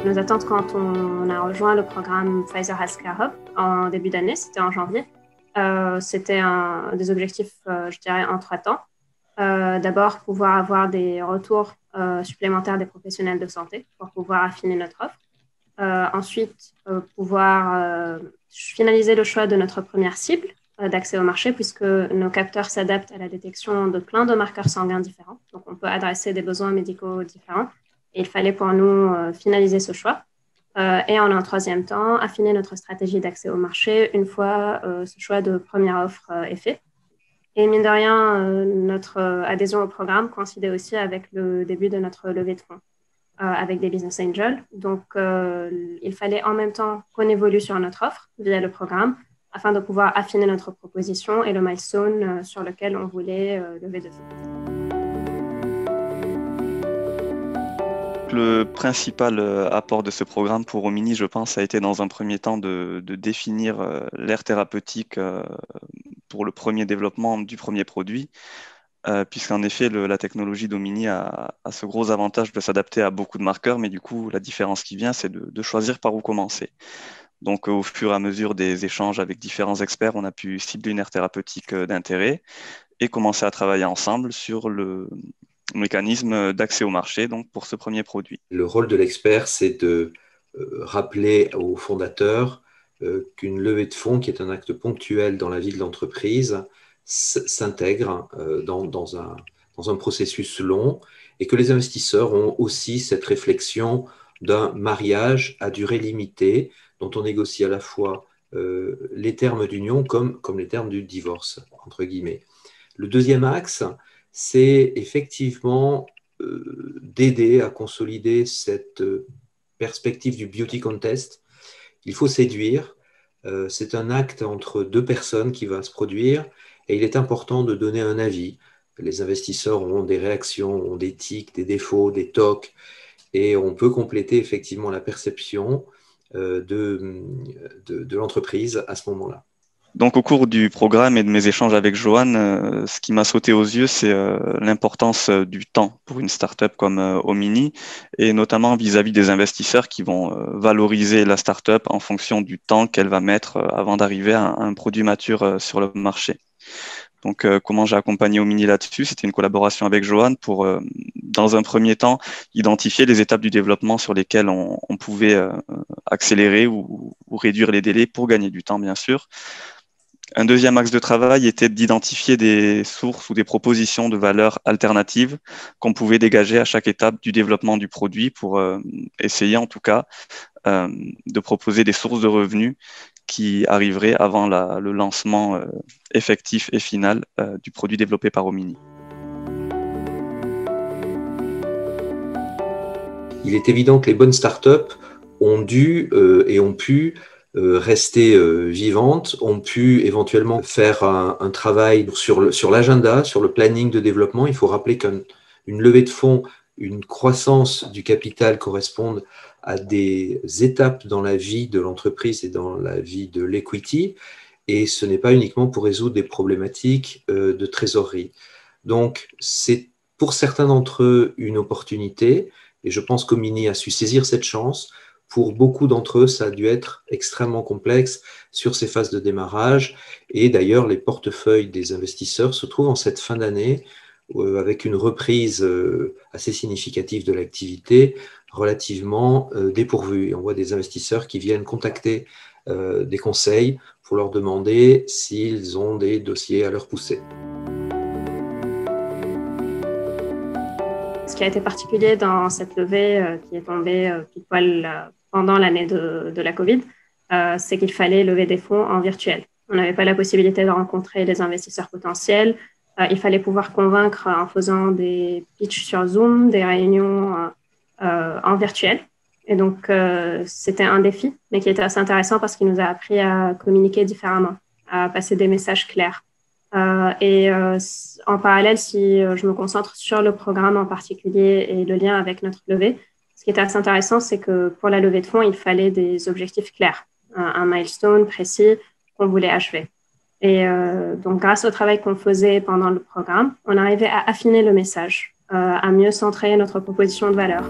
Nos attentes quand on a rejoint le programme Pfizer Healthcare Hub en début d'année, c'était en janvier, c'était des objectifs, je dirais, en 3 temps. D'abord, pouvoir avoir des retours supplémentaires des professionnels de santé pour pouvoir affiner notre offre. Ensuite, pouvoir finaliser le choix de notre première cible d'accès au marché, puisque nos capteurs s'adaptent à la détection de plein de marqueurs sanguins différents. Donc, on peut adresser des besoins médicaux différents. Et il fallait pour nous finaliser ce choix. Et en un troisième temps, affiner notre stratégie d'accès au marché une fois ce choix de première offre est fait. Et mine de rien, notre adhésion au programme coïncidait aussi avec le début de notre levée de fonds avec des business angels. Donc, il fallait en même temps qu'on évolue sur notre offre via le programme afin de pouvoir affiner notre proposition et le milestone sur lequel on voulait lever de fonds. Le principal apport de ce programme pour Omini, je pense, a été dans un premier temps de définir l'aire thérapeutique pour le premier développement du premier produit, puisqu'en effet, la technologie d'Omini a ce gros avantage de s'adapter à beaucoup de marqueurs, mais du coup, la différence qui vient, c'est de choisir par où commencer. Donc, au fur et à mesure des échanges avec différents experts, on a pu cibler une aire thérapeutique d'intérêt et commencer à travailler ensemble sur le mécanisme d'accès au marché donc pour ce premier produit. Le rôle de l'expert, c'est de rappeler aux fondateurs qu'une levée de fonds, qui est un acte ponctuel dans la vie de l'entreprise, s'intègre dans un processus long et que les investisseurs ont aussi cette réflexion d'un mariage à durée limitée dont on négocie à la fois les termes d'union comme les termes du divorce, entre guillemets. Le deuxième axe, c'est effectivement d'aider à consolider cette perspective du beauty contest. Il faut séduire. C'est un acte entre deux personnes qui va se produire et il est important de donner un avis. Les investisseurs ont des réactions, ont des tics, des défauts, des tocs et on peut compléter effectivement la perception de l'entreprise à ce moment-là. Donc, au cours du programme et de mes échanges avec Johan, ce qui m'a sauté aux yeux, c'est l'importance du temps pour une startup comme Omini, et notamment vis-à-vis des investisseurs qui vont valoriser la startup en fonction du temps qu'elle va mettre avant d'arriver à un produit mature sur le marché. Donc, comment j'ai accompagné Omini là-dessus? C'était une collaboration avec Johan pour, dans un premier temps, identifier les étapes du développement sur lesquelles on pouvait accélérer ou réduire les délais pour gagner du temps, bien sûr. Un deuxième axe de travail était d'identifier des sources ou des propositions de valeur alternatives qu'on pouvait dégager à chaque étape du développement du produit pour essayer en tout cas de proposer des sources de revenus qui arriveraient avant le lancement effectif et final du produit développé par Omini. Il est évident que les bonnes startups ont dû et ont pu rester vivantes, ont pu éventuellement faire un travail sur l'agenda, sur le planning de développement. Il faut rappeler qu'une levée de fonds, une croissance du capital correspondent à des étapes dans la vie de l'entreprise et dans la vie de l'equity, et ce n'est pas uniquement pour résoudre des problématiques de trésorerie. Donc, c'est pour certains d'entre eux une opportunité, et je pense qu'Omini a su saisir cette chance. Pour beaucoup d'entre eux, ça a dû être extrêmement complexe sur ces phases de démarrage. Et d'ailleurs, les portefeuilles des investisseurs se trouvent en cette fin d'année avec une reprise assez significative de l'activité relativement dépourvue. Et on voit des investisseurs qui viennent contacter des conseils pour leur demander s'ils ont des dossiers à leur pousser. Ce qui a été particulier dans cette levée qui est tombée pile poil pendant l'année de la Covid, c'est qu'il fallait lever des fonds en virtuel. On n'avait pas la possibilité de rencontrer les investisseurs potentiels. Il fallait pouvoir convaincre en faisant des pitchs sur Zoom, des réunions en virtuel. Et donc, c'était un défi, mais qui était assez intéressant parce qu'il nous a appris à communiquer différemment, à passer des messages clairs. En parallèle, si je me concentre sur le programme en particulier et le lien avec notre levée, ce qui était assez intéressant, c'est que pour la levée de fonds, il fallait des objectifs clairs, un milestone précis qu'on voulait achever. Et donc, grâce au travail qu'on faisait pendant le programme, on arrivait à affiner le message, à mieux centrer notre proposition de valeur.